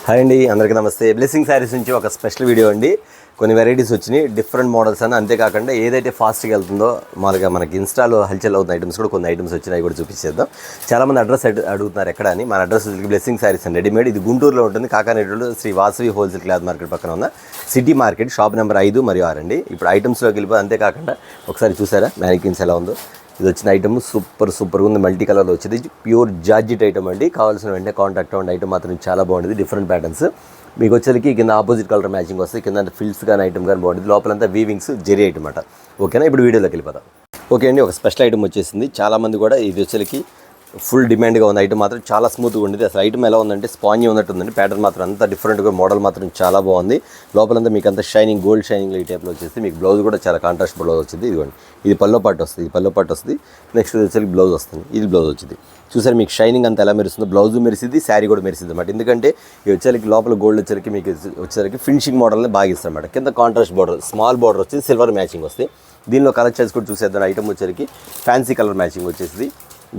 Hi అండి, అందరికీ నమస్తే. బ్లెస్సింగ్ శారీస్ నుంచి ఒక స్పెషల్ వీడియో అండి. కొన్ని వెరైటీస్ వచ్చినాయి, డిఫరెంట్ మోడల్స్ అని. అంతేకాకుండా ఏదైతే ఫాస్ట్గా వెళ్తుందో మామూలుగా మనకి ఇన్స్టాలో హల్చల్ అవుతున్న ఐటమ్స్ కూడా కొన్ని ఐటమ్స్ వచ్చినాయి, కూడా చూపించేద్దాం. చాలామంది అడ్రస్ అడుగుతున్నారు ఎక్కడ అని. మన అడ్రస్ బ్లెస్సింగ్ శారీస్ అండి, రెడీమేడ్. ఇది గుంటూరులో ఉంటుంది, కాకానేటిలో Sri Vasavi wholesale cloth market పక్కన ఉన్న సిటీ మార్కెట్, షాప్ నెంబర్ 5 మరియు 6 అండి. ఇప్పుడు ఐటమ్స్లోకి వెళ్ళిపోయి అంతేకాకుండా ఒకసారి చూసారా మ్యానికిన్స్ ఎలా ఉందో. ఇది వచ్చిన ఐటమ్ సూపర్గా ఉంది, మల్టీ కలర్లో వచ్చింది. ప్యూర్ జార్జిట్ ఐటమ్ అండి. కావాల్సిన వెంటనే కాంటాక్ట్ అవ్వండి. ఐటమ్ మాత్రం చాలా బాగుంటుంది, డిఫరెంట్ ప్యాటర్న్స్. మీకు వచ్చేసరికి కింద ఆపోజిట్ కలర్ మ్యాచింగ్ వస్తాయి, కింద ఫిల్స్ కానీ ఐటమ్ కానీ బాగుంటుంది. లోపలంతా వీవింగ్స్ జెరీ ఐటమ్ అన్నమాట. ఓకేనా, ఇప్పుడు వీడియోలోకి వెళ్ళిపోతాం. ఓకే అండి, ఒక స్పెషల్ ఐటమ్ వచ్చేసింది. చాలామంది కూడా ఇది వచ్చేసరికి ఫుల్ డిమాండ్గా ఉంది. ఐటమ్ మాత్రం చాలా స్మూత్గా ఉండేది. అసలు ఐటమ్ ఎలా ఉందంటే స్పాంజీ ఉన్నట్టుందండి. ప్యాటర్న్ మాత్రం అంతా డిఫరెంట్గా, మోడల్ మాత్రం చాలా బాగుంది. లోపలంతా మీకు అంతా షైనింగ్, గోల్డ్ షైనింగ్ ఈ టైప్లో వచ్చేసి మీకు బ్లౌజ్ కూడా చాలా కాంట్రాస్ట్ బ్లౌజ్ వచ్చింది. ఇదిగోండి, ఇది పల్లో పాటు వస్తుంది, పల్లో పాటు వస్తుంది. నెక్స్ట్ వచ్చేసరికి బ్లౌజ్ వస్తుంది, ఇది బ్లౌజ్ వచ్చింది. చూసారు మీకు షైనింగ్ అంతా ఎలా మెరుస్తుందో, బ్లౌజ్ మెరిసింది, శారీ కూడా మెరిసింది అన్నమాట. ఎందుకంటే ఇది వచ్చేసరికి లోపల గోల్డ్ వచ్చేసరికి మీకు వచ్చేసరికి ఫినిషింగ్ మోడల్ని బాగా ఇస్తారు అన్నమాట. కింద కాంట్రాస్ట్ బార్డర్, స్మాల్ బార్డర్ వచ్చి సిల్వర్ మ్యాచింగ్ వస్తాయి. దీనిలో కలర్ చాయిస్ కూడా చూసేద్దాం. ఐటమ్ వచ్చేసరికి ఫ్యాన్సీ కలర్ మ్యాచింగ్ వచ్చేసి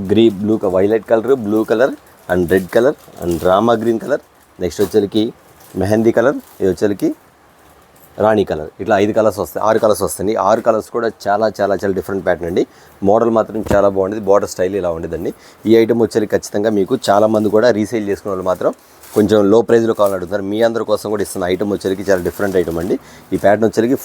blue violet colour, blue colour and red colour and Rama green colour. Next వచ్చేసరికి మెహందీ కలర్, ఇది వచ్చేసరికి రాణి కలర్. ఇట్లా 5 కలర్స్ వస్తాయి, 6 కలర్స్ వస్తాయి. 6 కలర్స్ కూడా చాలా డిఫరెంట్ ప్యాటర్న్ అండి. మోడల్ మాత్రం చాలా బాగుండేది, బార్డర్ స్టైల్ ఇలా ఉండేదండి. ఈ ఐటమ్ వచ్చేసరికి ఖచ్చితంగా మీకు చాలామంది కూడా రీసేల్ చేసుకునే వాళ్ళు మాత్రం కొంచెం లో ప్రైస్లో కావాలని అడుగుతున్నారు. మీ అందరి కోసం కూడా ఇస్తున్న ఐటమ్ వచ్చేసరికి చాలా డిఫరెంట్ ఐటమ్ అండి. ఈ ప్యాటర్న్ వచ్చేసరికి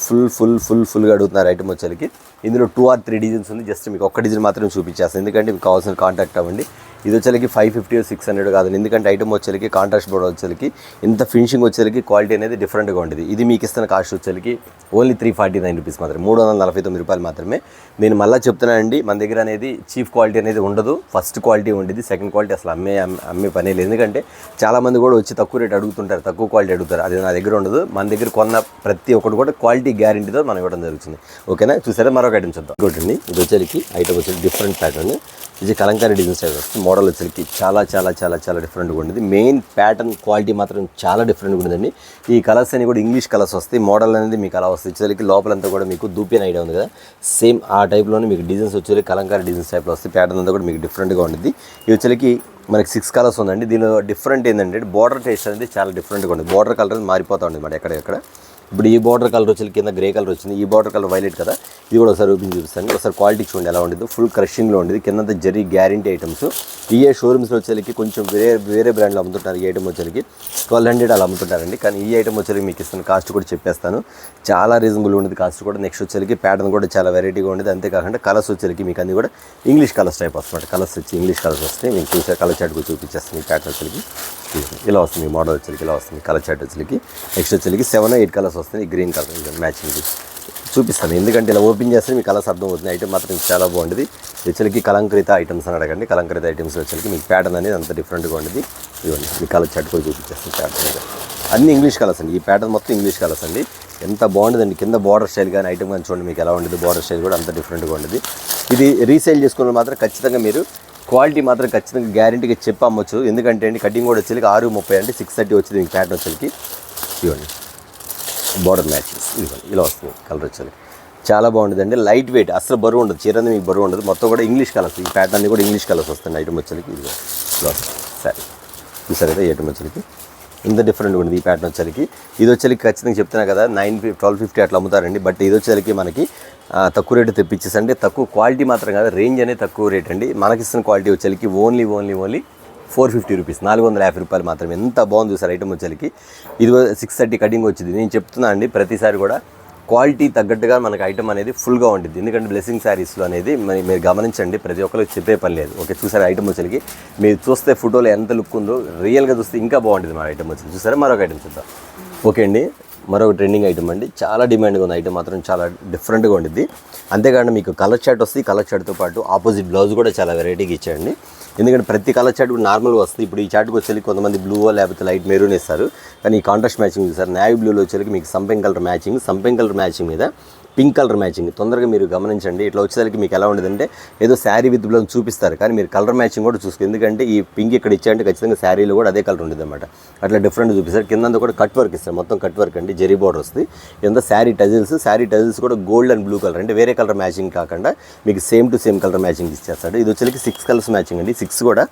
ఫుల్గా అడుగుతున్నారు ఐటమ్ వచ్చేసరికి. ఇందులో 2 or 3 డిజైన్స్ ఉంది. జస్ట్ మీకు ఒక్క డిజైన్ మాత్రం చూపించేస్తాను, ఎందుకంటే మీకు కావాల్సిన కాంటాక్ట్ అవ్వండి. ఇది వచ్చేసరికి 550 or 600 కాదు, ఎందుకంటే ఐటమ్ వచ్చేసరికి కాంట్రాస్ట్ బోర్డర్ వచ్చేసరికి ఇంత ఫినిషింగ్ వచ్చేసరికి క్వాలిటీ అనేది డిఫరెంట్గా ఉండేది. ఇది మీకు ఇస్తున్న కాస్ట్ వచ్చేసరికి ఓన్లీ 349 రూపీస్ మాత్రమే, 349 రూపాయలు మాత్రమే. నేను మళ్ళీ చెప్తున్నానండి, మన దగ్గర అనేది చీప్ క్వాలిటీ అనేది ఉండదు. ఫస్ట్ క్వాలిటీ ఉండేది, సెకండ్ క్వాలిటీ అసలు అమ్మే పనే లేదు. ఎందుకంటే చాలామంది కూడా వచ్చి తక్కువ రేట్ అడుగుతుంటారు, తక్కువ క్వాలిటీ అడుగుతారు. అది నా దగ్గర ఉండదు. మన దగ్గర కొన్న ప్రతి ఒక్కటి కూడా క్వాలిటీ గ్యారెంటీతో మనం ఇవ్వడం జరుగుతుంది. ఓకేనా, చూసారా మరొక ఐటమ్ చూద్దాం. ఇంకోటండి, ఇది వచ్చేసరికి ఐటమ్ వచ్చేసి డిఫరెంట్ ప్యాటర్న్. ఇది కలంకారీ డిజైన్ స్టైల్ వస్తుంది. మోడల్ వచ్చేసరికి చాలా డిఫరెంట్గా ఉండేది. మెయిన్ ప్యాటర్న్ క్వాలిటీ మాత్రం చాలా డిఫరెంట్గా ఉండదండి. ఈ కలర్స్ అన్ని కూడా ఇంగ్లీష్ కలర్స్ వస్తాయి. మోడల్ అనేది మీకు అలా వస్తుంది. వచ్చేసరికి లోపలంతా కూడా మీకు దూపిన ఐడియా ఉంది కదా, సేమ్ ఆ టైప్లోనే మీకు డిజైన్స్ వచ్చేసరికి కలంకారీ డిజైన్స్ టైప్లో వస్తాయి. ప్యాటర్న్ అంతా కూడా మీకు డిఫరెంట్గా ఉండేది. ఇది వచ్చేసరికి మనకి 6 కలర్స్ ఉందండి. దీనిలో డిఫరెంట్ ఏంటంటే బార్డర్ టేస్ట్ అనేది చాలా డిఫరెంట్గా ఉంటుంది. బార్డర్ కలర్ అనేది మారిపోతూ ఉంటుంది మాట ఎక్కడ. ఇప్పుడు ఈ బార్డర్ కలర్ వచ్చి కింద గ్రే కలర్ వచ్చింది, ఈ బార్డర్ కలర్ వైలెట్ కదా. ఇది కూడా ఒకసారి ఓపెన్ చూపిస్తాను. ఒకసారి క్వాలిటీ చూడండి ఎలా ఉండేది. ఫుల్ క్రషింగ్లో ఉండేది, కింద జరీ గ్యారెంటీ ఐటమ్స్. ఈ షోరూమ్స్లో వచ్చేసరికి కొంచెం వేరే బ్రాండ్లో అమ్ముతుంటారు. ఈ ఐటమ్ వచ్చేసరికి 1200 అలా అమ్ముతుంటారండి. కానీ ఈ ఐటమ్ వచ్చేసరికి మీకు ఇస్తాను కాస్ట్ కూడా చెప్పేస్తాను, చాలా రీజనబుల్ ఉండేది కాస్ట్ కూడా. నెక్స్ట్ వచ్చేసరికి ప్యాటర్న్ కూడా చాలా వెరైటీగా ఉండేది. అంతేకాకుండా కలర్స్ వచ్చేసరికి మీకు అన్ని కూడా ఇంగ్లీష్ కలర్స్ టైప్ వస్తుంది. కలర్స్ వచ్చి ఇంగ్లీష్ కలర్స్ వస్తాయి. మీకు చూసే కలర్ చార్ట్ కూడా చూపించేస్తాను. ఈ ప్యాటర్న్ వచ్చేసరికి ఇలా వస్తుంది, మోడల్ వచ్చేసరికి ఇలా వస్తుంది. కలర్ చార్ట్ వచ్చేసరికి నెక్స్ట్ వచ్చేసరికి 7 or 8 కలర్స్ వస్తుంది. గ్రీన్ కలర్ మ్యాచింగ్ చూపిస్తాను, ఎందుకంటే ఇలా ఓపెన్ చేస్తే మీకు కలర్స్ అర్థం అవుతుంది. ఐటమ్ మాత్రం చాలా బాగుంటుంది. వచ్చేసరికి కలంకృత ఐటమ్స్ అని అడగండి. కలంకృత ఐటమ్స్ వచ్చేసరికి మీకు ప్యాటర్న్ అనేది అంత డిఫరెంట్గా ఉండేది. ఇవ్వండి, మీ కలర్ చార్ట్ కూడా చూపించేస్తాను. ప్యాటర్న్ అన్ని ఇంగ్లీష్ కలర్స్ అండి. ఈ ప్యాటర్న్ మొత్తం ఇంగ్లీష్ కలర్స్ అండి. ఎంత బాగుంటుందండి. కింద బార్డర్ స్టైల్ కానీ ఐటమ్ కానీ చూడండి మీకు ఎలా ఉండేది. బార్డర్ స్టైల్ కూడా అంత డిఫరెంట్గా ఉండేది. ఇది రీసేల్ చేసుకున్న మాత్రం ఖచ్చితంగా మీరు క్వాలిటీ మాత్రం ఖచ్చితంగా గ్యారెంటీగా చెప్పి అమ్మొచ్చు. ఎందుకంటే అండి కటింగ్ కూడా వచ్చేసరికి 6:30 అంటే 6:30 వచ్చింది మీకు ప్యాటర్న్ వచ్చేసరికి. ఇవ్వండి, బార్డర్ మ్యాచింగ్స్ ఇవ్వండి, ఇలా వస్తుంది. కలర్ వచ్చేసరికి చాలా బాగుంటుందండి. లైట్ వెయిట్, అసలు బరువు ఉండదు. చీర అనేది మీకు బరువు ఉండదు. మొత్తం కూడా ఇంగ్లీష్ కలర్స్. ఈ ప్యాటర్న్ అన్ని కూడా ఇంగ్లీష్ కలర్స్ వస్తుంది. ఐటమ్ వచ్చేసరికి ఇది ఇలా సరే చూసారు కదా. ఐటమ్ వచ్చేసరికి ఇంత డిఫరెంట్గా ఉంది. ఈ ప్యాటర్న్ వచ్చేసరికి ఇది వచ్చేసరికి ఖచ్చితంగా చెప్తున్నా కదా 1250 అట్లా అమ్ముతారండి. బట్ ఇది వచ్చేసరికి మనకి తక్కువ రేటు తెప్పించేసండి. తక్కువ క్వాలిటీ మాత్రం కాదు, రేంజ్ అనేది తక్కువ రేట్ అండి. మనకిస్తున్న క్వాలిటీ వచ్చేసరికి ఓన్లీ 450 రూపీస్, 450 రూపాయలు మాత్రమే. ఎంత బాగుంది చూసారు ఐటమ్ వచ్చేసరికి. ఇది 630 కటింగ్ వచ్చింది. నేను చెప్తున్నా అండి, ప్రతిసారి కూడా క్వాలిటీ తగ్గట్టుగా మనకు ఐటమ్ అనేది ఫుల్గా ఉంటుంది. ఎందుకంటే బ్లెస్సింగ్ శారీస్లో అనేది మీరు గమనించండి, ప్రతి ఒక్కరికి చెప్పే పని లేదు. ఓకే, చూసారు ఐటమ్ వచ్చేసరికి మీరు చూస్తే ఫోటోలో ఎంత లుక్ ఉందో రియల్గా చూస్తే ఇంకా బాగుంటుంది మన ఐటమ్ వచ్చి. చూసారా, మరొక ఐటమ్ చూద్దాం. ఓకే అండి, మరొక ట్రెండింగ్ ఐటమ్ అండి. చాలా డిమాండ్గా ఉంది ఐటమ్ మాత్రం, చాలా డిఫరెంట్గా ఉంటుంది. అంతేకాకుండా మీకు కలర్ చార్ట్ వస్తుంది. కలర్ చార్ట్తో పాటు ఆపోజిట్ బ్లౌజ్ కూడా చాలా వెరైటీగా ఇచ్చాయండి. ఎందుకంటే ప్రతి కలర్ చార్ట్ కూడా నార్మల్గా వస్తుంది. ఇప్పుడు ఈ చార్ట్కి వచ్చేసరికి కొంతమంది బ్లూ లేకపోతే లైట్ మెరూన్ ఇస్తారు, కానీ ఈ కాంట్రాస్ట్ మ్యాచింగ్ చూసారు. నేవీ బ్లూలో వచ్చేసరికి మీకు సంపెంగ్ కలర్ మ్యాచింగ్ మీద పింక్ కలర్ మ్యాచింగ్. తొందరగా మీరు గమనించండి. ఇట్లా వచ్చేసరికి మీకు ఎలా ఉండదంటే ఏదో శారీ విత్ బ్లౌజ్ చూపిస్తారు, కానీ మీరు కలర్ మ్యాచింగ్ కూడా చూసుకోండి. ఎందుకంటే ఈ పింక్ ఇక్కడ ఇచ్చారంటే ఖచ్చితంగా శారీలో కూడా అదే కలర్ ఉంటుంది అనమాట. అట్లా డిఫరెంట్ చూపిస్తారు. కింద కూడా కట్ వర్క్ ఇస్తారు, మొత్తం కట్ వర్క్ అండి, జెరీ బోర్డర్ వస్తుంది. ఇదంతా శారీ టజిల్స్ కూడా గోల్డ్ అండ్ బ్లూ కలర్, అంటే వేరే కలర్ మ్యాచింగ్ కాకుండా మీకు same to same colour matching ఇచ్చేస్తాడు. ఇది వచ్చేసరికి 6 కలర్స్ మ్యాచింగ్ అండి. 6 కూడా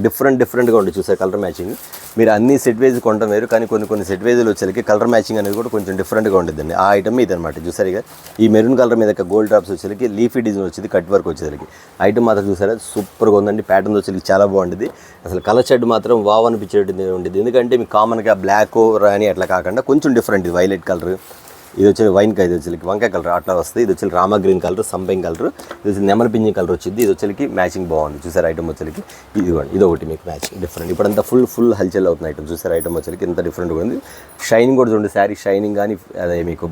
డిఫరెంట్గా ఉంటుంది చూసారు కలర్ మ్యాచింగ్. మీరు అన్ని సెట్ వైజ్ కొంటాం వేరు, కానీ కొన్ని సెట్ వైజ్లు వచ్చేసరికి కలర్ మ్యాచింగ్ అనేది కూడా కొంచెం డిఫరెంట్గా ఉంటుందండి. ఆ ఐటమ్ ఇదనమాట. చూసారు ఇక ఈ మెరూన్ కలర్ మీద గోల్డ్ డ్రాప్స్ వచ్చేసరికి లీఫీ డిజైన్ వచ్చింది, కట్ వర్క్ వచ్చేసరికి ఐటమ్ మాత్రం చూసారా సూపర్గా ఉందండి. ప్యాటర్న్ వచ్చేసరికి చాలా బాగుంటుంది. అసలు కలర్ షర్ట్ మాత్రం వావ్ అనిపించేది ఉంటుంది. ఎందుకంటే మీకు కామన్గా బ్లాక్ రాని అట్లా కాకుండా కొంచెం డిఫరెంట్. ఇది వైలెట్ కలర్, ఇది వచ్చి వైన్కాయ, ఇది వచ్చి వంకాయ కలర్ అట్లా వస్తుంది. ఇది వచ్చి రామా గ్రీన్ కలర్, సంపెంగ్ కలర్, ఇది వచ్చి నెమల పింఛి కలర్ వచ్చింది. ఇది వచ్చి మ్యాచింగ్ బాగుంది చూసారు ఐటమ్ వచ్చి. ఇది ఒకటి మీకు మ్యాచింగ్ డిఫరెంట్. ఇప్పుడంతా ఫుల్ హల్చల్ అవుతుంది ఐటమ్ చూసారు. ఐటమ్ వచ్చి ఇంత డిఫరెంట్గా ఉంది. షైనింగ్ కూడా చూడండి, శారీ షైనింగ్ కానీ అదే మీకు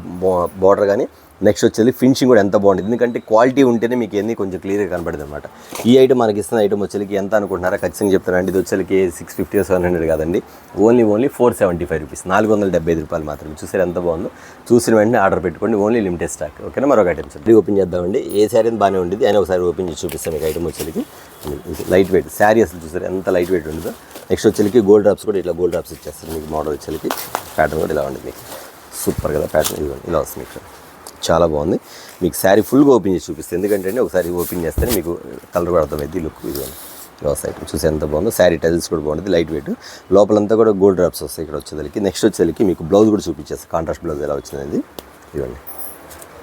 బార్డర్ కానీ. నెక్స్ట్ వచ్చేది ఫినిషింగ్ కూడా ఎంత బాగుంటుంది, ఎందుకంటే క్వాలిటీ ఉంటేనే మీకు ఎన్ని కొంచెం క్లియర్గా కనబడుతుంది అనమాట. ఈ ఐటమ్ మనకి ఇస్తున్న ఐటమ్ వచ్చేకి ఎంత అనుకుంటున్నారా ఖచ్చితంగా చెప్తానండి. ఇది వచ్చేకి 650 700 కాదండి, ఓన్లీ 475 రూపీస్, 475 రూపాయలు మాత్రమే. చూసారు ఎంత బాగుందో. చూసిన వెంటనే ఆర్డర్ పెట్టుకోండి, ఓన్లీ లిమిటెడ్ స్టాక్. ఓకేనా, మరొక ఐటమ్ సార్ ఓపెన్ చేద్దామండి. ఏ శారీ బాగానే ఉండేది అయినా ఒకసారి ఓపెన్ చేసి చూపిస్తాను మీకు. ఐటమ్ వచ్చేకి లైట్ వెయిట్ శారీ, అసలు చూసారు ఎంత లైట్ వెయిట్ ఉండదో. నెక్స్ట్ వచ్చేకి గోల్డ్ డ్రాప్స్ కూడా ఇట్లా గోల్డ్ డ్రాప్స్ ఇచ్చేస్తారు మీకు. మోడల్ వచ్చేకి ప్యాటర్న్ కూడా ఇలా ఉంటుంది మీకు. సూపర్ కదా ప్యాటర్న్, ఇదిగోండి ఇలా వస్తుంది మీకు. చాలా బాగుంది. మీకు శారీ ఫుల్గా ఓపెన్ చేసి చూపిస్తుంది, ఎందుకంటే ఒకసారి ఓపెన్ చేస్తేనే మీకు కలర్ కూడా అర్థమైంది. లుక్ ఇదిగోండి ఇలా వస్తాయి. చూసి ఎంత బాగుందో. శారీ టైల్స్ కూడా బాగుంటుంది, లైట్ వెయిట్. లోపలంతా కూడా గోల్డ్ డ్రాప్స్ వస్తాయి ఇక్కడ వచ్చేసరికి. నెక్స్ట్ వచ్చేసరికి మీకు బ్లౌజ్ కూడా చూపించేస్తాను, కాంట్రాస్ట్ బ్లౌజ్ ఎలా వచ్చింది ఇదిగోండి.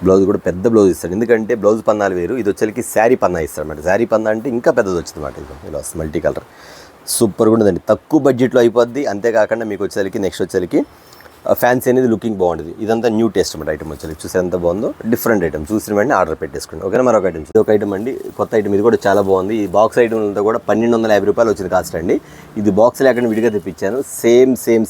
బ్లౌజ్ కూడా పెద్ద బ్లౌజ్ ఇస్తాడు, ఎందుకంటే బ్లౌజ్ పన్నాలు వేరు, ఇది వచ్చేసరికి శారీ పన్నా ఇస్తాడు అనమాట. శారీ పన్నా అంటే ఇంకా పెద్దది వచ్చింది అనమాట. ఇది ఇలా వస్తుంది మల్టీ కలర్, సూపర్గా ఉంటుందండి. తక్కువ బడ్జెట్లో అయిపోద్ది. అంతేకాకుండా మీకు వచ్చేసరికి నెక్స్ట్ వచ్చేసరికి ఫ్యాన్సీ అనేది లుకింగ్ బాగుంటుంది. ఇదంతా న్యూ టేస్ట్ అనమాట ఐటమ్ వచ్చేసరికి. చూసి ఎంత బాగుందో, డిఫరెంట్ ఐటమ్. చూసిన వెంటనే ఆర్డర్ పెట్టేసుకోండి. ఓకేనా, మరొక ఐటమ్ ఇది ఒక ఐటమ్ అండి, కొత్త ఐటమ్. ఇది కూడా చాలా బాగుంది. ఈ బాక్స్ ఐటమ్ అంతా కూడా 1250 రూపాయలు వచ్చింది కాస్ట్ అండి. ఇది బాక్స్ లేకుండా విడిగా తెప్పించాను.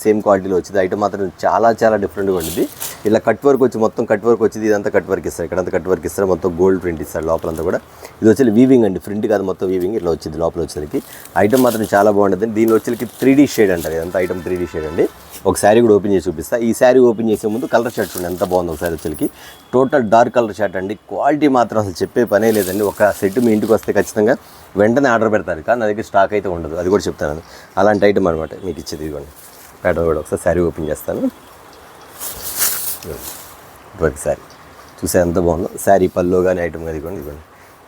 సేమ్ క్వాలిటీలో వచ్చింది. ఐటమ్ మాత్రం చాలా డిఫరెంట్గా ఉంటుంది. ఇలా కట్ వర్క్ వచ్చి మొత్తం కట్ వర్క్ వచ్చింది. ఇదంతా కట్ వర్క్ ఇస్తారు, ఇక్కడంతా కట్ వర్క్ ఇస్తారు. మొత్తం గోల్డ్ ప్రింట్ ఇస్తారు లోపలంతా కూడా. ఇది వచ్చి వీవింగ్ అండి, ప్రింట్ కాదు మొత్తం వీవింగ్. ఇట్లా వచ్చింది లోపల వచ్చేసరికి. ఐటమ్ మాత్రం చాలా బాగుంటుంది. దీనిలో వచ్చేసరికి 3D షేడ్ అంటారు. ఇదంతా ఐటమ్ 3D షేడ్ అండి. ఒక శారీ కూడా ఓపెన్ చేసి చూపిస్తా. ఈ శారీ ఓపెన్ చేసే ముందు కలర్ షర్ట్ చూడండి ఎంత బాగుంది. ఒకసారి వచ్చేకి టోటల్ డార్క్ కలర్ షర్ట్ అండి. క్వాలిటీ మాత్రం అసలు చెప్పే పనే లేదండి. ఒక సెట్ మీ ఇంటికి వస్తే ఖచ్చితంగా వెంటనే ఆర్డర్ పెడతారు, కానీ నా దగ్గర స్టాక్ అయితే ఉండదు, అది కూడా చెప్తాను. అలాంటి ఐటమ్ అనమాట మీకు ఇచ్చేది. ఇవ్వండి ప్యాటర్న్ కూడా ఒకసారి శారీ ఓపెన్ చేస్తాను. వర్క్ శారీ చూసే ఎంత బాగుందో. శారీ పల్లో కానీ ఐటమ్ కానీ ఇవ్వండి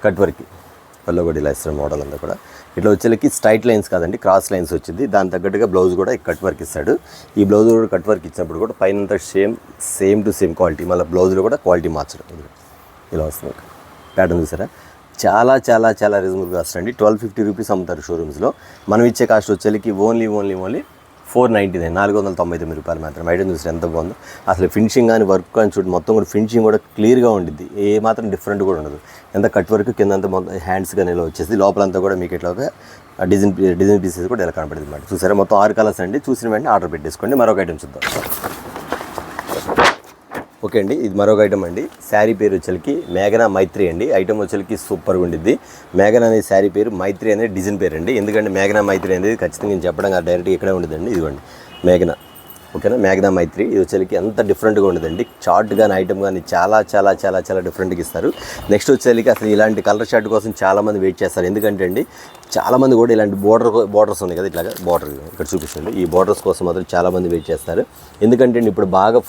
కట్ వర్క్ పల్లో కూడా ఇలా ఇస్తారు. మోడల్ అంతా కూడా ఇట్లా వచ్చేకి స్ట్రైట్ లైన్స్ కాదండి, క్రాస్ లైన్స్ వచ్చింది. దాని తగ్గట్టుగా బ్లౌజ్ కూడా కట్ వర్క్ ఇస్తాడు. ఈ బ్లౌజ్ కూడా కట్ వర్క్ ఇచ్చినప్పుడు కూడా పైన సేమ్ టు సేమ్ క్వాలిటీ, మళ్ళీ బ్లౌజ్లో కూడా క్వాలిటీ మార్చడం. ఇలా వస్తుంది ప్యాటర్న్ చూసారా. చాలా రీజనబుల్ కాస్ట్ అండి. 1250 రూపీస్ అమ్ముతారు షోరూమ్స్లో. మనం ఇచ్చే కాస్ట్ వచ్చేకి ఓన్లీ 499, 499 రూపాయలు మాత్రం. ఐటమ్ చూసి ఎంత బాగుందో. అసలు ఫినిషింగ్ కానీ వర్క్ కానీ చూడండి, మొత్తం కూడా ఫినిషింగ్ కూడా క్లియర్గా ఉండిద్ది, ఏ మాత్రం డిఫరెంట్ కూడా ఉండదు. ఎంత కట్ వర్క్ కిందంతా మొత్తం హ్యాండ్స్ కానీ ఇలా వచ్చేసి, లోపలంతా కూడా మీకు ఇట్లా ఒక డిజైన్ పీసెస్ కూడా ఇలా కనపడుతుంది అన్నమాట. చూసారా మొత్తం 6 కలర్స్ అండి. చూసిన వెంటనే ఆర్డర్ పెట్టేసుకోండి. మరొక ఐటమ్ చూద్దాం. ఓకే అండి, ఇది మరొక ఐటమ్ అండి. శారీ పేరు వచ్చేకి మేఘనా మైత్రి అండి. ఐటమ్ వచ్చేకి సూపర్గా ఉండిద్ది. మేఘనా అనే శారీ పేరు, మైత్రి అనేది డిజైన్ పేరు అండి. ఎందుకంటే మేఘనా మైత్రి అనేది ఖచ్చితంగా నేను చెప్పడం కాదు, డైరెక్ట్గా ఇక్కడే ఉంటుందండి. ఇదిగోండి మేఘనా, ఓకేనా, మేఘనా మైత్రి. ఇది వచ్చేకి ఎంత డిఫరెంట్గా ఉండదండి. చార్ట్ కానీ ఐటమ్ కానీ చాలా డిఫరెంట్గా ఇస్తారు. నెక్స్ట్ వచ్చేకి అసలు ఇలాంటి కలర్ షర్ట్ కోసం చాలామంది వెయిట్ చేస్తారు. ఎందుకంటే అండి చాలామంది కూడా ఇలాంటి బోర్డర్స్ ఉన్నాయి కదా, ఇట్లాగా బార్డర్ ఇక్కడ చూపిస్తుంది. ఈ బోర్డర్స్ కోసం మాత్రం చాలామంది వెయిట్ చేస్తారు. ఎందుకంటే ఇప్పుడు బాగా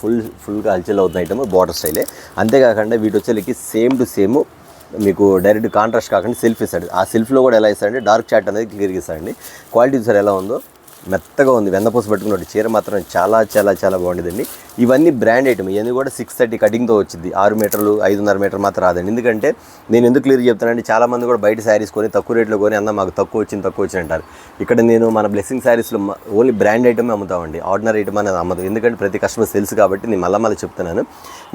ఫుల్గా హల్చల్ అవుతున్న ఐటమ్ బార్డర్ స్టైలే. అంతేకాకుండా వీటి వచ్చేకి సేమ్ టు సేమ్ మీకు డైరెక్ట్ కాంట్రాస్ట్ కాకుండా సెల్ఫ్ ఇస్తాడు. ఆ సెల్ఫ్లో కూడా ఎలా ఇస్తాడంటే డార్క్ చార్ట్ అనేది క్లియర్గా ఇస్తాడండి. క్వాలిటీ సార్ ఎలా ఉందో, మెత్తగా ఉంది. వెన్నపూస పట్టుకున్నట్టు చీర మాత్రం చాలా బాగుండేదండి. ఇవన్నీ బ్రాండ్ ఐటమ్. ఇవన్నీ కూడా 630 కటింగ్తో వచ్చింది. 6 మీటర్లు 5.5 మీటర్ మాత్రం రాదండి. ఎందుకంటే నేను ఎందుకు క్లియర్ చెప్తానంటే చాలామంది కూడా బయట శారీస్ కొని తక్కువ రేట్లో కొని అన్న మాకు తక్కువ వచ్చింది అంటారు. ఇక్కడ నేను మన బ్లెస్సింగ్ శారీస్లో ఓన్లీ బ్రాండ్ ఐటమే అమ్ముతామండి, ఆర్డినరీ ఐటమ్ అనేది అమ్మదు. ఎందుకంటే ప్రతి కస్టమర్ తెలుసు కాబట్టి నేను మళ్ళీ చెప్తున్నాను.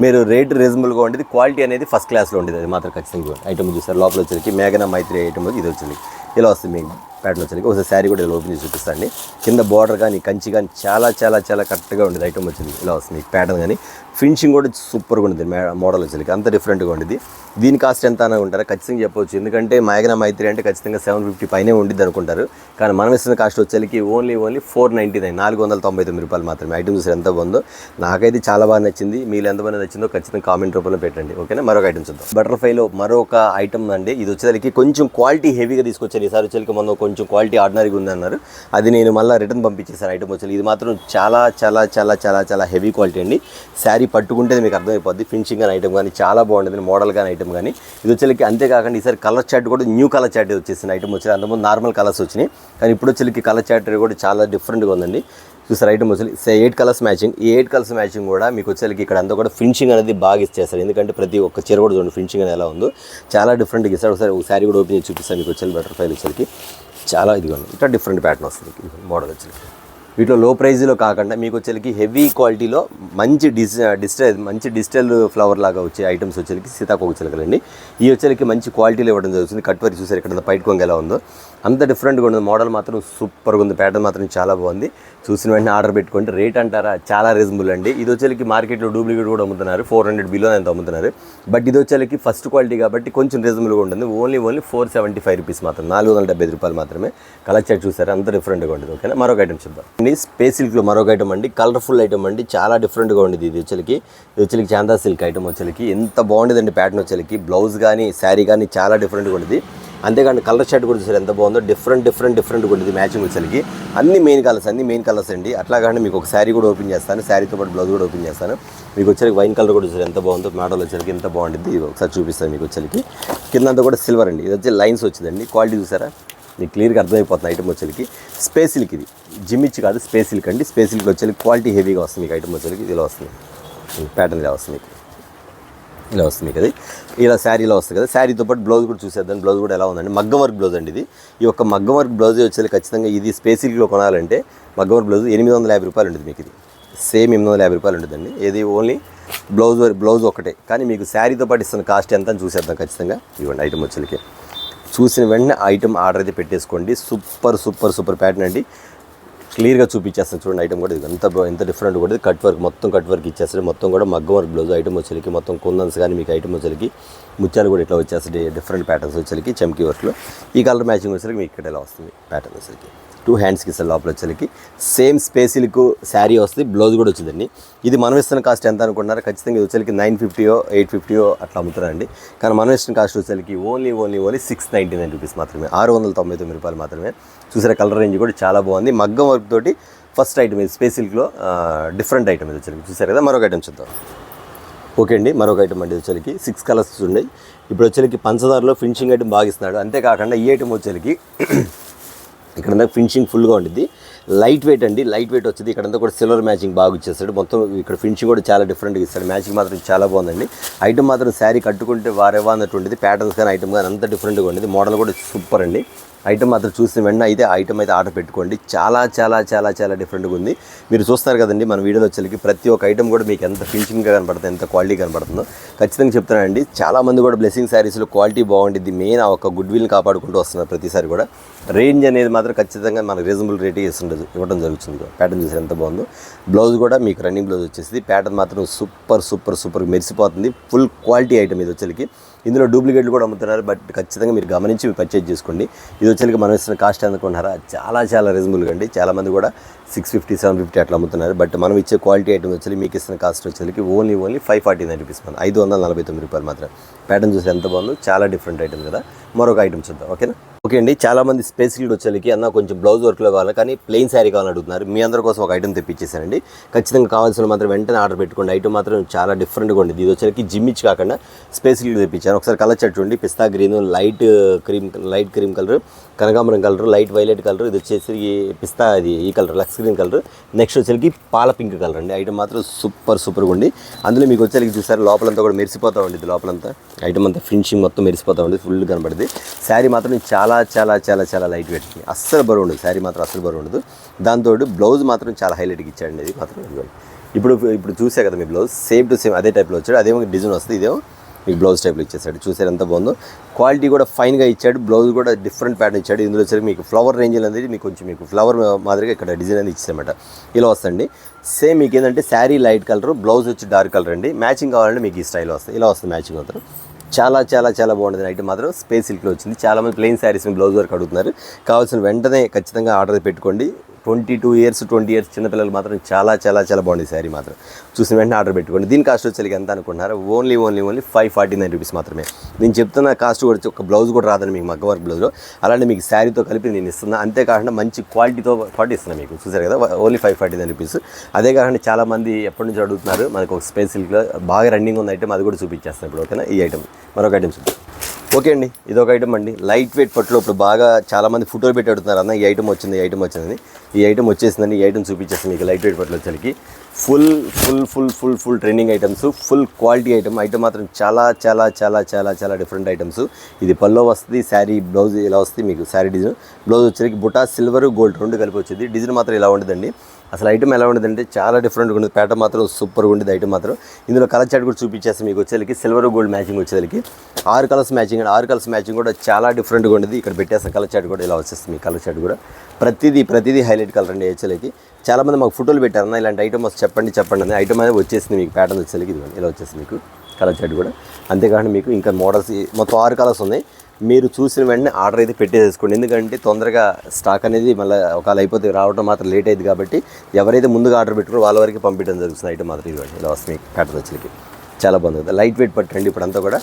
మీరు రేట్ రీజనబుల్గా ఉండేది, క్వాలిటీ అనేది ఫస్ట్ క్లాస్లో ఉండేది, అది మాత్రం ఖచ్చితంగా. ఐటమ్ చూసారు లోపల వచ్చేసి మేఘనా మైత్రి ఐటమ్ ఇది వచ్చింది. ఇలా వస్తుంది మీకు ప్యాటర్న్ వచ్చేసరికి ఒకసారి శారీ కూడా ఇలా ఓపెన్ చేసి చూపిస్తాండి. కింద బార్డర్ కానీ కంచి కానీ చాలా చాలా చాలా కరెక్ట్గా ఉండేది ఐటమ్ వచ్చింది. ఇలా వస్తుంది ప్యాటర్న్ కానీ ఫినిషింగ్ కూడా సూపర్గా ఉంటుంది. మోడల్ వచ్చేసరికి అంత డిఫరెంట్గా ఉండేది. దీని కాస్ట్ ఎంత అని ఉంటారా ఖచ్చితంగా చెప్పవచ్చు. ఎందుకంటే మైగ్రా మైత్రి అంటే ఖచ్చితంగా 750 పైనే ఉండిద్ది అనుకుంటారు. కానీ మనం ఇస్తున్న కాస్ట్ వచ్చేసరికి ఓన్లీ 499 499 రూపాయలు మాత్రమే. ఐటమ్ చూసి ఎంత బాగుందో నాకైతే చాలా బాగా నచ్చింది. మీరు ఎంతమంది నచ్చిందో ఖచ్చితంగా కామెంట్ రూపంలో పెట్టండి. ఓకేనా, మరొక ఐటమ్ చూద్దాం. బటర్ఫ్లైలో మరొక ఐటమ్ అండి. ఇది వచ్చేసరికి కొంచెం క్వాలిటీ హెవీగా తీసుకొచ్చారు. ఈసారి వచ్చేసరికి మొన్న కొంచెం క్వాలిటీ ఆర్డినరీగా ఉంది అన్నారు. అది నేను మళ్ళీ రిటర్న్ పంపించేసాను ఐటమ్ వచ్చేసరికి. ఇది మాత్రం చాలా చాలా చాలా చాలా చాలా హెవీ క్వాలిటీ అండి. శారీ పట్టుకుంటే మీకు అర్థమైపోద్ది. ఫినిషింగ్ కానీ ఐటమ్ కానీ చాలా బాగుంటుంది. మోడల్ కానీ ఐటమ్ కానీ ఇది వచ్చేసరికి అంతేకాకుండా ఈసారి కలర్ చార్ట్ కూడా న్యూ కలర్ చార్ట్ వచ్చేసింది. ఐటమ్ వచ్చేది అంతకుముందు నార్మల్ కలర్స్ వచ్చినాయి, కానీ ఇప్పుడు వచ్చేసరికి కలర్ చార్ట్ కూడా చాలా డిఫరెంట్గా ఉందండి. చూసారు ఐటమ్ వచ్చి 8 కలర్స్ మ్యాచింగ్. ఈ 8 కలర్స్ మ్యాచింగ్ కూడా మీకు వచ్చేసరికి ఇక్కడ అంతా కూడా ఫినిషింగ్ అనేది బాగా ఇచ్చేస్తారు. ఎందుకంటే ప్రతి ఒక్క చీర కూడా చూడండి ఫినిషింగ్ అనేది ఎలా ఉందో చాలా డిఫరెంట్గా ఇస్తారు. ఒకసారి శారీ కూడా ఓపెన్ చేసి చూపిస్తాను మీకు వచ్చేది. బటర్ఫ్లై వచ్చేసరికి చాలా ఇదిగోండి ఇట్లా డిఫరెంట్ ప్యాటర్న్ వస్తుంది మోడల్ వచ్చేసరికి. వీటిలో లో ప్రైజ్లో కాకుండా మీకు వచ్చేసరికి హెవీ క్వాలిటీలో మంచి డిజిటల్ ఫ్లవర్ లాగా వచ్చే ఐటమ్స్ వచ్చేసరికి సీతాకోక చిలకలండి. ఈ వచ్చేసరికి మంచి క్వాలిటీలో ఇవ్వడం జరుగుతుంది. కట్ వర్క్ చూసారు ఇక్కడ పైట కొంగ ఎలా ఉందో అంత డిఫరెంట్గా ఉంది. మోడల్ మాత్రం సూపర్గా ఉంది. ప్యాటర్న్ మాత్రం చాలా బాగుంది. చూసిన వెంటనే ఆర్డర్ పెట్టుకుంటే రేట్ అంటారా చాలా రీజనబుల్ అండి. ఇది వచ్చేసరికి మార్కెట్లో డూప్లికేట్ కూడా అమ్ముతున్నారు. 400 బిలో ఎంత అమ్ముతున్నారు. బట్ ఇది వచ్చేసరికి ఫస్ట్ క్వాలిటీ కాబట్టి కొంచెం రీజనబుల్గా ఉంటుంది. ఓన్లీ 475 రూపీస్ మాత్రం 475 రూపాయలు మాత్రమే. కలర్ చార్ట్ చూసారు అంత డిఫరెంట్గా ఉంటుంది. ఓకేనా, మరొక ఐటమ్ చూద్దాం. స్పేస్ సిల్క్లో మరొక ఐటమ్ అండి. కలర్ఫుల్ ఐటమ్ అండి. చాలా డిఫరెంట్గా ఉండేది. ఇది వచ్చేసరికి చాందా సిల్క్ ఐటమ్ వచ్చేసరికి ఎంత బాగుండేదండి. ప్యాటర్న్ వచ్చేసరికి బ్లౌజ్ కానీ శారీ కానీ చాలా డిఫరెంట్గా ఉండేది. అంతేకాదు కలర్ షర్ట్ కూడా చూసారు ఎంత బాగుందో. డిఫరెంట్గా ఉండేది. మ్యాచింగ్ వచ్చేసరికి అన్ని మెయిన్ కలర్స్ అండి. అట్లా కానీ మీకు ఒక శారీ కూడా ఓపెన్ చేస్తాను. శారీతో పాటు బ్లౌజ్ కూడా ఓపెన్ చేస్తాను. మీకు వచ్చేసరికి వైన్ కలర్ కూడా చూసారు ఎంత బాగుందో. మోడల్ వచ్చేసరికి ఎంత బాగుంటుంది ఒకసారి చూపిస్తాను మీకు వచ్చేసరికి. కిందంతా కూడా సిల్వర్ అండి. ఇది వచ్చి లైన్స్ వచ్చిందండి. క్వాలిటీ చూసారా మీకు క్లియర్గా అర్థమైపోతుంది. ఐటమ్ వచ్చేసరికి స్పేస్ సిల్క్, ఇది జిమ్మిచ్చి కాదు స్పేస్ సిల్క్ అండి. స్పేస్ సిల్క్ వచ్చేసరికి క్వాలిటీ హెవీగా వస్తుంది మీకు. ఐటమ్ వచ్చేసరికి ఇలా వస్తుంది. ప్యాటర్న్ ఇలా వస్తుంది మీకు. ఇలా వస్తుంది కదా, ఇలా శారీ ఇలా వస్తుంది కదా. శారీతో పాటు బ్లౌజ్ కూడా చూసేద్దాం. బ్లౌజ్ కూడా ఎలా ఉందండి. మగ్గం వర్క్ బ్లౌజ్ అండి ఇది. ఈ యొక్క మగ్గం వర్క్ బ్లౌజ్ వచ్చేది ఖచ్చితంగా ఇది స్పేస్ సిల్క్లో కొనాలంటే మగ్గం వర్క్ బ్లౌజ్ 850 రూపాయలు ఉంటుంది మీకు. ఇది సేమ్ 850 రూపాయలు ఉంటుందండి. ఇది ఓన్లీ బ్లౌజ్ ఒకటే. కానీ మీకు శారీతో పాటు ఇస్తున్న కాస్ట్ ఎంత అని చూసేద్దాం ఖచ్చితంగా. ఇవ్వండి ఐటమ్ వచ్చేసరికి. చూసిన వెంటనే ఐటమ్ ఆర్డర్ అయితే పెట్టేసుకోండి. సూపర్ ప్యాటర్న్ అండి. క్లియర్గా చూపించేస్తాను చూడండి. ఐటమ్ కూడా ఇది ఎంత డిఫరెంట్ కూడా. కట్ వర్క్ ఇచ్చేస్తారు. మొత్తం కూడా మగ్గం వర్క్ బ్లౌజ్ ఐటమ్ వచ్చేసరికి మొత్తం కుందన్స్ కానీ మీకు ఐటమ్ వచ్చేసరికి ముత్యాలు కూడా ఇట్లా వచ్చేస్తాయి. డిఫరెంట్ ప్యాటర్న్స్ వచ్చేసరికి చమ్కీ వర్క్లో. ఈ కలర్ మ్యాచింగ్ వచ్చేసరికి మీకు ఇక్కడ ఇలా వస్తుంది ప్యాటర్న్ వచ్చేసరికి. 2 హ్యాండ్స్కి ఇస్తారు లోపల వచ్చేసరికి. సేమ్ స్పేస్ సిల్క్ శారీ వస్తుంది. బ్లౌజ్ కూడా వచ్చిందండి. ఇది మనం ఇస్తున్న కాస్ట్ ఎంత అనుకుంటున్నారు ఖచ్చితంగా. ఇది వచ్చేసరికి 950 850 అట్లా అమ్ముతారండి. కానీ మనం ఇస్తున్న కాస్ట్ వచ్చేసరికి ఓన్లీ 699 రూపీస్ మాత్రమే. 699 రూపాయలు మాత్రమే. చూసారా కలర్ రేంజ్ కూడా చాలా బాగుంది. మగ్గం వర్క్ తోటి ఫస్ట్ ఐటమ్ ఇది స్పేస్ సిల్క్లో డిఫరెంట్ ఐటమ్ ఇది వచ్చేసరికి. చూసారు కదా, మరొక ఐటమ్ చూద్దాం. ఓకే అండి, మరొక ఐటమ్ అండి వచ్చేసరికి 6 కలర్స్ ఉన్నాయి. ఇప్పుడు వచ్చేసరికి పంచదారలో ఫినిషింగ్ ఐటమ్ బాగా ఇస్తున్నాడు. అంతేకాకుండా ఈ ఐటమ్ వచ్చేసరికి ఇక్కడ ఫినిషింగ్ ఫుల్గా ఉంటుంది. లైట్ వెయిట్ అండి. లైట్ వెయిట్ వచ్చేది. ఇక్కడంతా కూడా సిల్వర్ మ్యాచింగ్ బాగా ఇచ్చేస్తాడు. మొత్తం ఇక్కడ ఫినిషింగ్ కూడా చాలా డిఫరెంట్గా ఇస్తాడు. మ్యాచింగ్ మాత్రం చాలా బాగుందండి. ఐటమ్ మాత్రం శారీ కట్టుకుంటే వారేవా అన్నట్టు ఉంటుంది. ప్యాటర్న్స్ కానీ ఐటమ్ కానీ అంత డిఫరెంట్గా ఉండేది. మోడల్ కూడా సూపర్ అండి. ఐటమ్ మాత్రం చూసిన వెంటనే అయితే ఐటమ్ అయితే ఆర్డర్ పెట్టుకోండి. చాలా చాలా చాలా చాలా డిఫరెంట్గా ఉంది. మీరు చూస్తారు కదండి మన వీడియోలో వచ్చేసరికి ప్రతి ఒక్క ఐటమ్ కూడా మీకు ఎంత ఫినిషింగ్గా కనపడుతుంది, ఎంత క్వాలిటీ కనపడుతుందో ఖచ్చితంగా చెప్తానండి. చాలామంది కూడా బ్లెస్సింగ్ శారీస్లో క్వాలిటీ బాగుంటుంది. మెయిన్ ఆ ఒక గుడ్ విల్ని కాపాడుకుంటూ వస్తున్నారు ప్రతిసారి కూడా. రేంజ్ అనేది మాత్రం ఖచ్చితంగా మనకు రీజనబుల్ రేట్ ఇవ్వడం జరుగుతుంది. ప్యాటర్న్ చూసారు ఎంత బాగుందో. బ్లౌజ్ కూడా మీకు రన్నింగ్ బ్లౌజ్ వచ్చేసి. ప్యాటర్న్ మాత్రం సూపర్ మెరిసిపోతుంది. ఫుల్ క్వాలిటీ ఐటమ్ ఇది వచ్చేసరికి. ఇందులో డూప్లికేట్లు కూడా అమ్ముతున్నారు. బట్ ఖచ్చితంగా మీరు గమనించి పర్చేజ్ చేసుకోండి. ఇది వచ్చేసరికి మనం ఇస్తున్న కాస్ట్ అనుకుంటున్నారా చాలా చాలా రీజనబుల్గా అండి. చాలామంది కూడా 650 750 అట్లా అమ్ముతున్నారు. బట్ మనం ఇచ్చే క్వాలిటీ ఐటమ్ వచ్చి మీకు ఇస్తున్న కాస్ట్ వచ్చేసరికి ఓన్లీ 549 రూపీస్. 549 రూపాయలు మాత్రం. ప్యాటర్న్ చూసి ఎంత బాగుందో. చాలా డిఫరెంట్ ఐటమ్ కదా. మరొక ఐటమ్ చూద్దాం. ఓకేనా. ఓకే అండి, చాలామంది స్పెసిఫిక్ వచ్చేసరికి అన్న కొంచెం బ్లౌజ్ వర్క్లో కావాలి కానీ ప్లెయిన్ శారీ కావాలని అడుగుతున్నారు. మీ అందరి కోసం ఒక ఐటమ్ తెప్పించేసానండి. ఖచ్చితంగా కావాల్సిన మాత్రం వెంటనే ఆర్డర్ పెట్టుకోండి. ఐటమ్ మాత్రం చాలా డిఫరెంట్గా ఉండేది. ఇది వచ్చేసరికి జిమ్మిచ్ కాకుండా స్పెసిఫిక్ తెప్పించాను. ఒకసారి కలర్ చార్ట్ చూడండి. Pista green, light cream colour, కనకాంబరం కలర్, లైట్ వైలెట్ కలర్. ఇది వచ్చేసి పిస్తా, ఇది ఈ colour lux green colour. Next వచ్చేసరికి పాల పింక్ కలర్ అండి. ఐటమ్ మాత్రం సూపర్గా ఉంది. అందులో మీకు వచ్చేసరికి చూసారు లోపలంతా కూడా మెరిసిపోతూ ఉండేది. లోపలంతా ఐటమ్ అంతా ఫినిషింగ్ మొత్తం మెరిసిపోతూ ఉండేది. ఫుల్ కనబడింది. శారీ మాత్రం చాలా చాలా చాలా చాలా లైట్ వెయిట్. అస్సలు బరువు ఉండదు. శారీ మాత్రం అస్సలు బరువు ఉండదు. దాంతో బ్లౌజ్ మాత్రం చాలా హైలైట్గా ఇచ్చాడండి. ఇది మాత్రం ఇప్పుడు చూసే కదా మీ బ్లౌజ్ సేమ్ టు సేమ్ అదే టైప్లో వచ్చాడు. అదేమో డిజైన్ వస్తుంది. ఇదేమో మీకు బ్లౌజ్ టైప్లో ఇచ్చేసాడు. చూసారు ఎంత బాగుందో, క్వాలిటీ కూడా ఫైన్గా ఇచ్చాడు. బ్లౌజ్ కూడా డిఫరెంట్ ప్యాటర్న్ ఇచ్చాడు. ఇందులో వచ్చేసరికి మీకు ఫ్లవర్ రేంజ్ అనేది మీకు కొంచెం మీకు ఫ్లవర్ మాదిరిగా ఇక్కడ డిజైన్ అనేది ఇచ్చారన్నమాట. ఇలా వస్తుంది. సేమ్ మీకు ఏంటంటే శారీ లైట్ కలర్, బ్లౌజ్ వచ్చి డార్క్ కలర్ అండి. మ్యాచింగ్ కావాలంటే మీకు ఈ స్టైల్ వస్తుంది. ఇలా వస్తుంది మ్యాచింగ్ మాత్రం. చాలా చాలా చాలా బాగుంటుంది. ఐటమ్ మాత్రం స్పేస్ సిల్క్లో వచ్చింది. చాలామంది ప్లెయిన్ శారీస్ని బ్లౌజ్ వర్క్ అడుగుతున్నారు. కావాల్సిన వెంటనే ఖచ్చితంగా ఆర్డర్ పెట్టుకోండి. 22 years 20 years చిన్నపిల్లలు మాత్రం చాలా చాలా చాలా బాగుంది శారీ మాత్రం. చూసిన వెంటనే ఆర్డర్ పెట్టుకోండి. దీని కాస్ట్ వచ్చేసరికి ఎంత అనుకుంటున్నారు? ఓన్లీ 549 రూపీస్ మాత్రమే. నేను చెప్తున్న కాస్ట్ కూడా వచ్చి ఒక బ్లౌజ్ కూడా రాదని మీకు మగ్గ వర్క్ బ్లౌజ్లో, అలాంటి మీకు శారీతో కలిపి నేను ఇస్తున్నా. అంతేకాకుండా మంచి క్వాలిటీతో పాటు ఇస్తున్నాను మీకు. చూసారు కదా, ఓన్లీ 549 రూపీస్. అదే కాకుండా చాలామంది ఎప్పటి నుంచి అడుగుతున్నారు, మనకు ఒక స్పేస్ సిల్క్లో బాగా రన్నింగ్ ఉంది ఐటమ్, అది కూడా చూపించేస్తాను ఇప్పుడు. ఓకేనా? ఈ ఐటమ్ మరొక ఐటమ్ చూద్దాం. ఓకే అండి, ఇదొక ఐటమ్ అండి. లైట్ వెయిట్ పట్టులో ఇప్పుడు బాగా చాలామంది ఫోటోలు పెట్టి అడుగుతున్నారు, అన్న ఈ ఐటమ్ వచ్చింది, ఈ ఐటమ్ వచ్చిందని. ఈ ఐటమ్ వచ్చేసిందండి. ఈ ఐటమ్ చూపించేస్తాను మీకు. లైట్ వెయిట్ పట్టులో వచ్చేసరికి full full full full full trending items, full quality item. Item మాత్రం చాలా చాలా చాలా చాలా చాలా డిఫరెంట్ ఐటమ్స్. ఇది పల్లో వస్తుంది, శారీ బ్లౌజ్ ఇలా వస్తుంది మీకు. శారీ డిజైన్, బ్లౌజ్ వచ్చేసరికి బుటా సిల్వర్ గోల్డ్ రెండు కలిపి వచ్చింది. డిజైన్ మాత్రం ఇలా ఉండదండి. అసలు ఐటమ్ ఎలా ఉండదంటే చాలా డిఫరెంట్గా ఉంటుంది. ప్యాటర్న్ మాత్రం సూపర్గా ఉండేది ఐటమ్ మాత్రం. ఇందులో కలర్ చాట్ కూడా చూపించేస్తాం మీకు. వచ్చేసరికి సిల్వర్ గోల్డ్ మ్యాచింగ్ వచ్చేసరికి 6 కలర్స్ మ్యాచింగ్ అండి. 6 కలర్స్ మ్యాచింగ్ కూడా చాలా డిఫరెంట్గా ఉండేది. ఇక్కడ పెట్టేస్తాం కలర్ చాట్ కూడా ఇలా వచ్చేస్తుంది మీ. కలర్ చాట్ కూడా ప్రతిదీ హైలైట్ కలర్ అండి. వచ్చేసరికి చాలామంది మాకు ఫోటోలు పెట్టారన్న ఇలాంటి ఐటమ్ వస్తే చెప్పండి అని. ఐటమ్ అనేది వచ్చేసింది మీకు. ప్యాటర్న్ వచ్చేసరికి ఇదిగోండి ఇలా వచ్చేసింది మీకు కలర్ చాట్ కూడా. అంతేకాకుండా మీకు ఇంకా మోడల్స్ మొత్తం 6 కలర్స్ ఉన్నాయి. మీరు చూసిన వెంటనే ఆర్డర్ అయితే పెట్టేసుకోండి. ఎందుకంటే తొందరగా స్టాక్ అనేది మళ్ళీ ఒకవేళ అయిపోతే రావడం మాత్రం లేట్ అయింది కాబట్టి ఎవరైతే ముందుగా ఆర్డర్ పెట్టుకున్నారో వాళ్ళ వరకు పంపించడం జరుగుతుంది. ఐటమ్ మాత్రం ఇవ్వండి ఇలా వస్తుంది ప్యాటర్న్ వచ్చేకి. చాలా బాగుంది. లైట్ వెయిట్ పట్టండి. ఇప్పుడంతా కూడా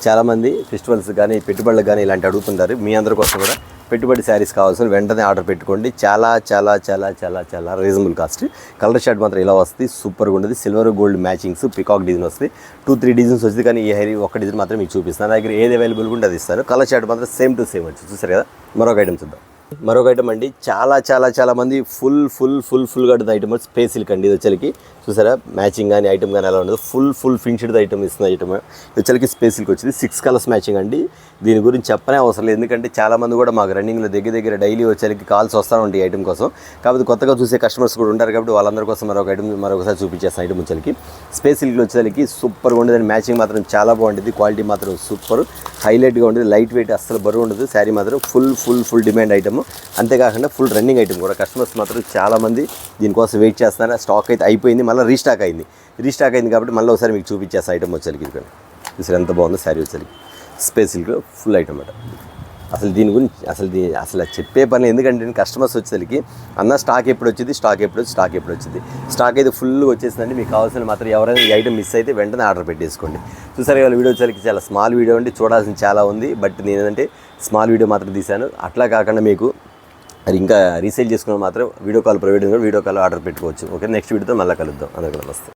చాలామంది ఫెస్టివల్స్ కానీ పెట్టుబడులకు కానీ ఇలాంటి అడుగుతుంటారు. మీ అందరి కోసం కూడా పెట్టుబడి శారీస్ కావాల్సిన వెంటనే ఆర్డర్ పెట్టుకోండి. చాలా చాలా చాలా చాలా చాలా రీజనబుల్ కాస్ట్. కలర్ షర్ట్ మాత్రం ఇలా వస్తుంది, సూపర్గా ఉండదు. Silver gold matchings, peacock design వస్తుంది. 2-3 డిజైన్స్ వస్తుంది, కానీ ఈ హైరీ ఒక డిజైన్ మాత్రం మీకు చూపిస్తాను. నా దగ్గర ఏది అవైలబుల్గా ఉంటే అది ఇస్తాను. కలర్ షర్ట్ మాత్రం సేమ్ టు సేమ్ వచ్చి చూసారు కదా. మరొక ఐటమ్ చూద్దాం. మరొక ఐటమ్ అండి, చాలా చాలా చాలా మంది ఫుల్గా ఉంటుంది ఐటమ్ స్పేస్ సిల్క్ అండి. ఇది వచ్చేకి చూసారా, మ్యాచింగ్ కానీ ఐటమ్ కానీ ఎలా ఉండదు. ఫుల్ ఫినిష్డ్ ఐటమ్ ఇస్తుంది. ఐటమ్ వచ్చేకి స్పేస్ సిల్క్ వచ్చింది. 6 కలర్స్ మ్యాచింగ్ అండి. దీని గురించి చెప్పనే అవసరం లేదు, ఎందుకంటే చాలామంది కూడా మాకు రన్నింగ్లో దగ్గర డైలీ వచ్చేకి కాల్స్ వస్తూ ఉంటాయి ఐటమ్ కోసం. కాకపోతే కొత్తగా చూసే కస్టమర్స్ కూడా ఉంటారు కాబట్టి వాళ్ళందరి కోసం మరొక ఐటమ్ మరొకసారి చూపించేస్తాను. ఐటమ్ వచ్చేకి స్పేస్ సిల్క్లో వచ్చేకి సూపర్గా ఉండేది. మ్యాచింగ్ మాత్రం చాలా బాగుంటుంది. క్వాలిటీ మాత్రం సూపర్ హైలైట్గా ఉంటుంది. లైట్ వెయిట్ అస్సలు బరువు ఉండదు. శారీ మాత్రం ఫుల్ డిమాండ్ ఐటమ్. అంతేకాకుండా ఫుల్ రన్నింగ్ ఐటమ్ కూడా. కస్టమర్స్ మాత్రం చాలామంది దీనికోసం వెయిట్ చేస్తున్నారు. స్టాక్ అయితే అయిపోయింది, మళ్ళీ రీస్టాక్ అయింది కాబట్టి మళ్ళీ ఒకసారి మీకు చూపించేస్తా ఐటమ్ వచ్చేకి. చూసారు ఎంత బాగుందో శారీ వచ్చేకి. స్పేస్ సిల్క్లో ఫుల్ ఐటమ్ అన్నమాట. అసలు దీని గురించి అసలు చెప్పే పని, ఎందుకంటే కస్టమర్స్ వచ్చేసరికి అన్న స్టాక్ ఎప్పుడు వచ్చింది, స్టాక్ అయితే ఫుల్గా వచ్చేసిందండి. మీకు కావాల్సిన మాత్రం ఎవరైనా ఈ ఐటమ్ మిస్ అయితే వెంటనే ఆర్డర్ పెట్టేసుకోండి. చూసారు కదా, వీడియో వచ్చేసరికి చాలా స్మాల్ వీడియో అండి, చూడాల్సింది చాలా ఉంది. బట్ నేను ఏంటంటే స్మాల్ వీడియో మాత్రం తీశాను. అట్లా కాకుండా మీకు అది ఇంకా రీసేల్ చేసుకున్న మాత్రం వీడియో కాల్ ప్రొవైడింగ్ కూడా వీడియో కాల్ ఆర్డర్ పెట్టుకోవచ్చు. ఓకే, నెక్స్ట్ వీడియోతో మళ్ళీ కలుద్దాం. అందరికీ నమస్తే.